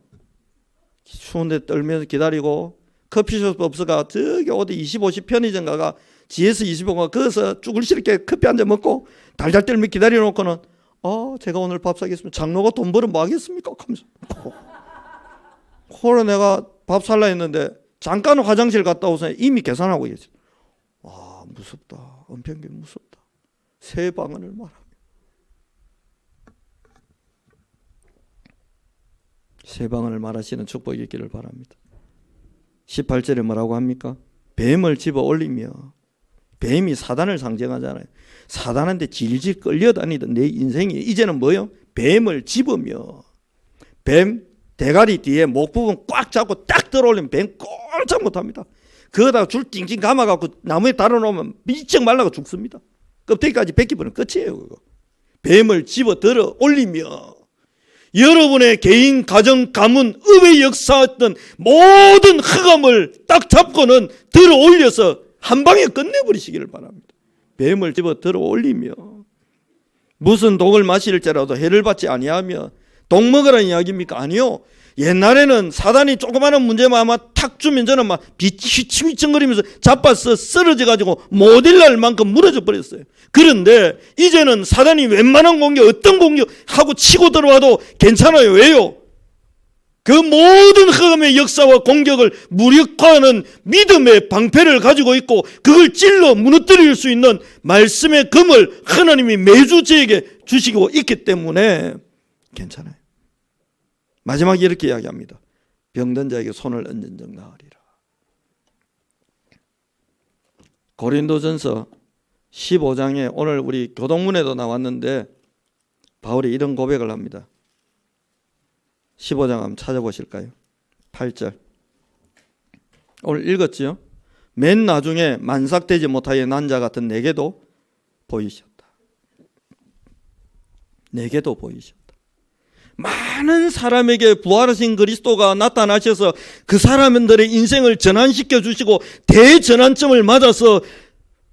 추운데 떨면서 기다리고 커피숍 없어가 저기 어디 25시 편의점 가가 GS 25가 거기서 쭈글 싫게 커피 한 잔 먹고 달달 떨며 기다려놓고는 제가 오늘 밥 사겠습니다. 장로가 돈 벌어 뭐 하겠습니까? 하면서 그래 내가 밥 살라 했는데 잠깐 화장실 갔다 오서 이미 계산하고 계시. 와 무섭다. 은평교 무섭다. 새 방언을 말하며 새 방언을 말하시는 축복이 있기를 바랍니다. 18절에 뭐라고 합니까? 뱀을 집어 올리며 뱀이 사단을 상징하잖아요. 사단한테 질질 끌려다니던 내 인생이 이제는 뭐요? 뱀을 집으며 뱀 대가리 뒤에 목 부분 꽉 잡고 딱 들어올리면 뱀 꼼짝 못합니다. 그거다가 줄 찡찡 감아갖고 나무에 달아놓으면 미쩍 말라가 죽습니다. 껍데기까지 벗기버리면 끝이에요. 그거. 뱀을 집어 들어 올리며 여러분의 개인, 가정, 가문, 업의 역사했던 모든 흑암을 딱 잡고는 들어 올려서 한 방에 끝내버리시기를 바랍니다. 뱀을 집어 들어 올리며 무슨 독을 마실지라도 해를 받지 아니하며 독 먹으라는 이야기입니까? 아니요. 옛날에는 사단이 조그마한 문제만 아마 탁 주면 저는 막 휘청휘청거리면서 자빠서 쓰러져가지고 못 일날 만큼 무너져 버렸어요. 그런데 이제는 사단이 웬만한 공격, 어떤 공격하고 치고 들어와도 괜찮아요. 왜요? 그 모든 흑암의 역사와 공격을 무력화하는 믿음의 방패를 가지고 있고 그걸 찔러 무너뜨릴 수 있는 말씀의 금을 하나님이 매주 저에게 주시고 있기 때문에 괜찮아요. 마지막에 이렇게 이야기합니다. 병든 자에게 손을 얹은 적 나으리라. 고린도전서 15장에 오늘 우리 교동문에도 나왔는데 바울이 이런 고백을 합니다. 15장 한번 찾아보실까요? 8절. 오늘 읽었지요? 맨 나중에 만삭되지 못하여 난 자 같은 내게도 보이셨다. 내게도 보이셨다. 많은 사람에게 부활하신 그리스도가 나타나셔서 그 사람들의 인생을 전환시켜 주시고 대전환점을 맞아서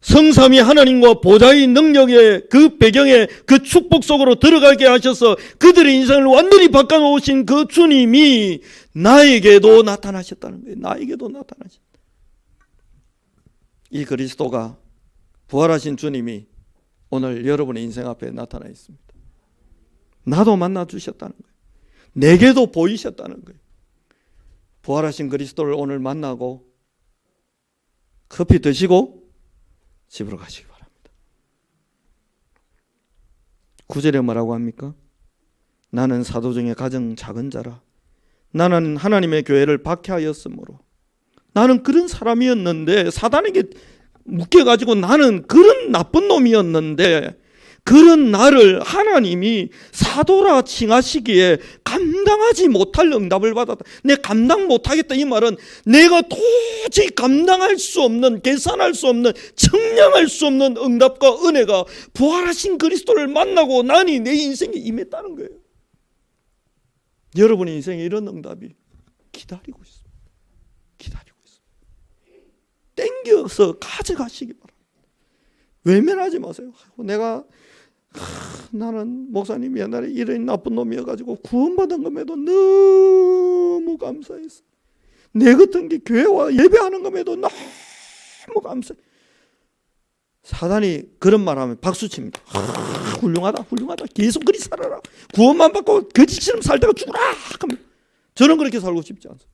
성삼위 하나님과 보좌의 능력의 그 배경에 그 축복 속으로 들어가게 하셔서 그들의 인생을 완전히 바꿔놓으신 그 주님이 나에게도 나타나셨다는 거예요. 나에게도 나타나셨다. 이 그리스도가 부활하신 주님이 오늘 여러분의 인생 앞에 나타나 있습니다. 나도 만나 주셨다는 거예요. 내게도 보이셨다는 거예요. 부활하신 그리스도를 오늘 만나고 커피 드시고 집으로 가시기 바랍니다. 9절에 뭐라고 합니까? 나는 사도 중에 가장 작은 자라. 나는 하나님의 교회를 박해하였으므로. 나는 그런 사람이었는데 사단에게 묶여가지고 나는 그런 나쁜 놈이었는데 그런 나를 하나님이 사도라 칭하시기에 감당하지 못할 응답을 받았다. 내가 감당 못하겠다 이 말은 내가 도저히 감당할 수 없는, 계산할 수 없는, 측량할 수 없는 응답과 은혜가 부활하신 그리스도를 만나고 나니 내 인생에 임했다는 거예요. 여러분의 인생에 이런 응답이 기다리고 있습니다. 기다리고 있습니다. 땡겨서 가져가시기 바랍니다. 외면하지 마세요. 나는 목사님이 옛날에 이런 나쁜 놈이어가지고 구원받은 것에도 너무 감사했어. 내 같은 게 교회와 예배하는 것에도 너무 감사해. 사단이 그런 말하면 박수칩니다. 훌륭하다, 훌륭하다. 계속 그리 살아라. 구원만 받고 거짓처럼 살다가 죽으라. 저는 그렇게 살고 싶지 않습니다.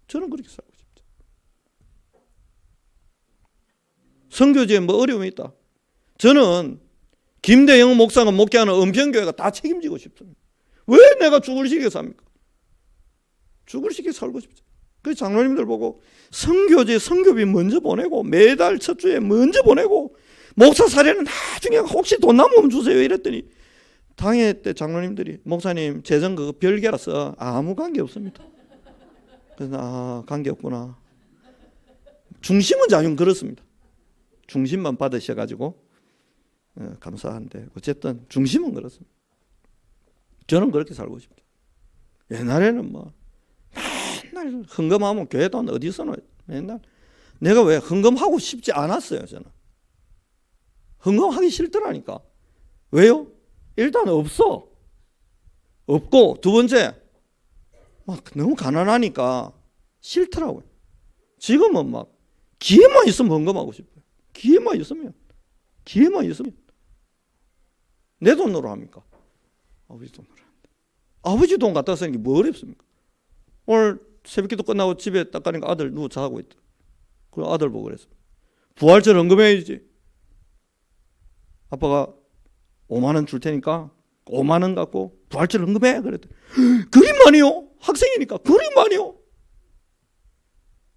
저는 그렇게 살고 싶지 않습니다. 선교지에 뭐 어려움이 있다. 저는 김대영 목사가 목회하는 은평교회가 다 책임지고 싶습니다. 왜 내가 죽을 시기에 삽니까? 죽을 시기에 살고 싶죠. 그래서 장로님들 보고 선교지에 선교비 먼저 보내고 매달 첫 주에 먼저 보내고 목사 사례는 나중에 혹시 돈 남으면 주세요 이랬더니 당회 때 장로님들이 목사님 재정 그거 별개라서 아무 관계 없습니다. 그래서 관계 없구나. 중심은 자연 그렇습니다. 중심만 받으셔가지고 감사한데 어쨌든 중심은 그렇습니다. 저는 그렇게 살고 싶죠. 옛날에는 뭐 맨날 헌금하면 교회 돈 어디서 넣어요? 맨날 내가 왜 헌금하고 싶지 않았어요. 저는 헌금하기 싫더라니까. 왜요? 일단 없고 두 번째 막 너무 가난하니까 싫더라고요. 지금은 막 기회만 있으면 헌금하고 싶어요. 기회만 있으면 내 돈으로 합니까? 아버지 돈으로 합니다. 아버지 돈 갖다 쓰는 게 뭐 어렵습니까? 오늘 새벽기도 끝나고 집에 딱 가니까 아들 누워 자고 있다. 그 아들 보고 그랬어. 부활절 헌금해야지. 아빠가 5만 원 줄 테니까 5만 원 갖고 부활절 헌금해 그랬더니 그리 많이요? 학생이니까 그리 많이요?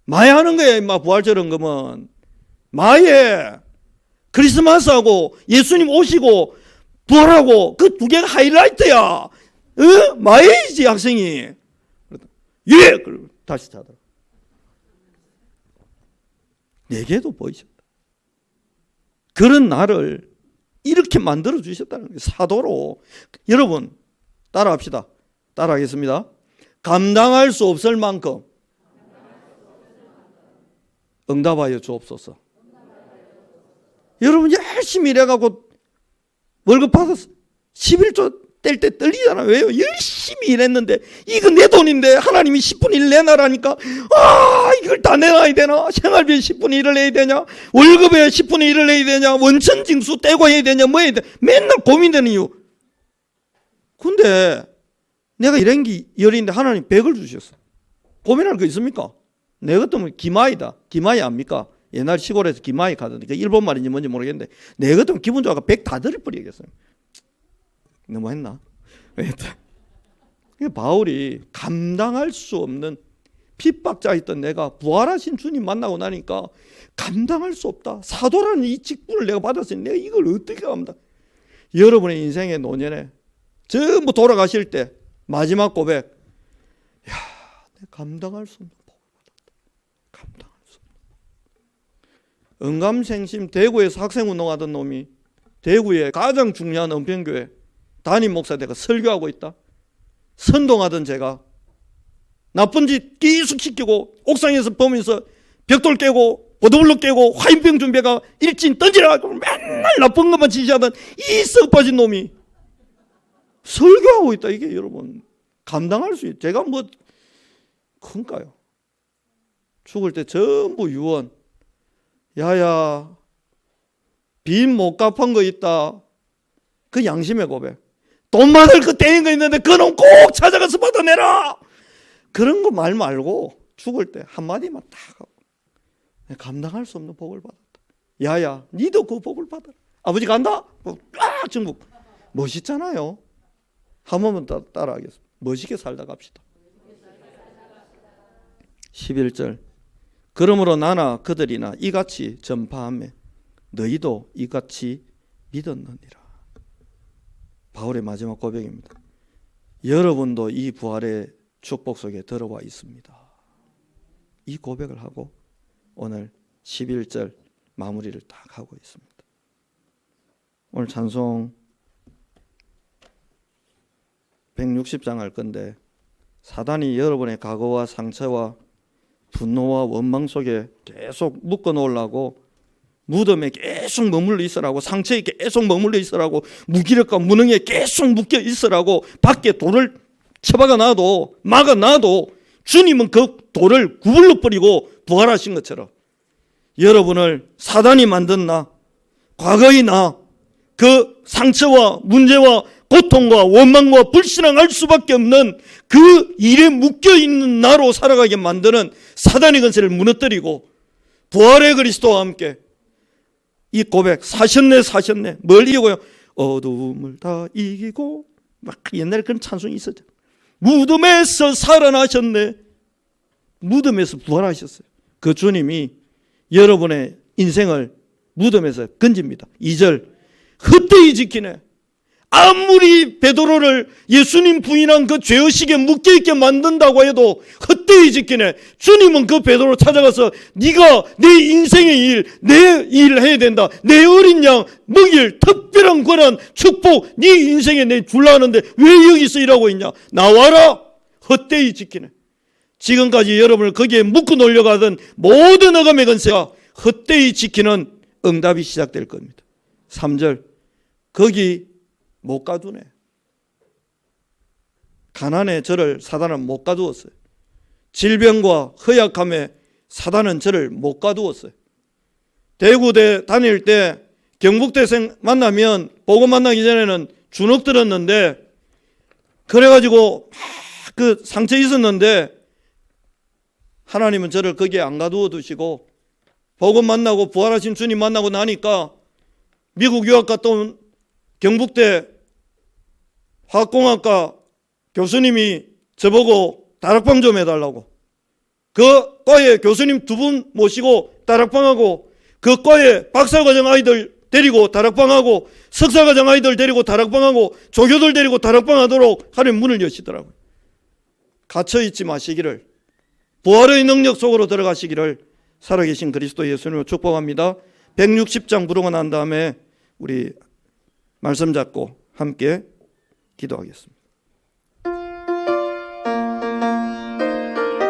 마야 하는 거야 임마. 부활절 헌금은 마에 크리스마스하고 예수님 오시고 부활하고 그 두 개가 하이라이트야. 마이지 학생이. 예! 그리고 다시 자더라. 내게도 보이셨다. 그런 나를 이렇게 만들어 주셨다는 거예요. 사도로. 여러분 따라합시다. 따라하겠습니다. 감당할 수 없을 만큼 응답하여 주옵소서. 여러분 열심히 일해가고 월급 받아서 11조 뗄 때 떨리잖아. 왜요? 열심히 일했는데 이거 내 돈인데 하나님이 10분의 1 내놔라니까 이걸 다 내놔야 되나? 생활비에 10분의 1을 내야 되냐? 월급에 10분의 1을 내야 되냐? 원천징수 떼고 해야 되냐? 뭐 해야 되냐? 맨날 고민되는 이유. 근데 내가 일한 게 열인데 하나님 100을 주셨어. 고민할 거 있습니까? 내 같으면 기마이다. 기마이 압니까? 옛날 시골에서 기마이 가던데 그 일본 말인지 뭔지 모르겠는데 내 같으면 기분 좋아가 100 다 들여버리겠어요. 너무했나? 바울이 감당할 수 없는 핍박자였던 내가 부활하신 주님 만나고 나니까 감당할 수 없다. 사도라는 이 직분을 내가 받았으니 내가 이걸 어떻게 합니다. 여러분의 인생의 노년에 전부 돌아가실 때 마지막 고백, 야, 내가 감당할 수 없는 복을 받았다. 감당할 수 없는. 응감생심 대구에서 학생운동하던 놈이 대구의 가장 중요한 은평교회 담임 목사 내가 설교하고 있다. 선동하던 제가 나쁜 짓 계속 시키고 옥상에서 보면서 벽돌 깨고 보도블록 깨고 화인병 준비가 일진 던지라 맨날 나쁜 것만 지시하던 이 썩 빠진 놈이 설교하고 있다. 이게 여러분 감당할 수 있어요. 제가 뭐 큰가요? 죽을 때 전부 유언. 야야 빚 못 갚은 거 있다. 그 양심의 고백. 돈 많을 거 떼인 거 있는데 그놈 꼭 찾아가서 받아내라. 그런 거 말 말고 죽을 때 한마디만 딱 하고 감당할 수 없는 복을 받았다. 야야 니도 그 복을 받아라. 아버지 간다? 쫙 정복. 멋있잖아요. 한 번만 따라하겠습니다. 멋있게 살다 갑시다. 11절 그러므로 나나 그들이나 이같이 전파하며 너희도 이같이 믿었느니라. 바울의 마지막 고백입니다. 여러분도 이 부활의 축복 속에 들어와 있습니다. 이 고백을 하고 오늘 11절 마무리를 딱 하고 있습니다. 오늘 찬송 160장 할 건데 사단이 여러분의 과거와 상처와 분노와 원망 속에 계속 묶어 놓으려고 무덤에 계속 머물러 있으라고 상처에 계속 머물러 있으라고 무기력과 무능에 계속 묶여 있으라고 밖에 돌을 쳐박아 놔도 막아 놔도 주님은 그 돌을 구불러 버리고 부활하신 것처럼 여러분을 사단이 만든 나 과거의 나 그 상처와 문제와 고통과 원망과 불신앙할 수밖에 없는 그 일에 묶여있는 나로 살아가게 만드는 사단의 권세를 무너뜨리고 부활의 그리스도와 함께 이 고백 사셨네 뭘 이기고요? 어두움을 다 이기고 막 옛날에 그런 찬송이 있었죠. 무덤에서 살아나셨네. 무덤에서 부활하셨어요. 그 주님이 여러분의 인생을 무덤에서 건집니다. 2절 헛되이 지키네. 아무리 베드로를 예수님 부인한 그 죄의식에 묶여있게 만든다고 해도 헛되이 지키네. 주님은 그 베드로를 찾아가서 네가 내 인생의 일, 내 일을 해야 된다. 내 어린 양 먹일 특별한 권한, 축복 네 인생에 내 줄라 하는데 왜 여기서 일하고 있냐. 나와라. 헛되이 지키네. 지금까지 여러분을 거기에 묶어 놀려가던 모든 어감의 권세가 헛되이 지키는 응답이 시작될 겁니다. 3절 거기 못 가두네. 가난에 저를 사단은 못 가두었어요. 질병과 허약함에 사단은 저를 못 가두었어요. 대구대 다닐 때 경북대생 만나면 보고 만나기 전에는 주눅 들었는데 그래가지고 그 상처 있었는데 하나님은 저를 거기에 안 가두어 두시고 복음 만나고 부활하신 주님 만나고 나니까 미국 유학 갔다 온 경북대 화학공학과 교수님이 저보고 다락방 좀 해달라고 그 과에 교수님 2분 모시고 다락방하고 그 과에 박사과정 아이들 데리고 다락방하고 석사과정 아이들 데리고 다락방하고 조교들 데리고 다락방하도록 하는 문을 여시더라고요. 갇혀있지 마시기를, 부활의 능력 속으로 들어가시기를 살아계신 그리스도 예수님으로 축복합니다. 160장 부르고 난 다음에 우리 말씀 잡고 함께 기도하겠습니다.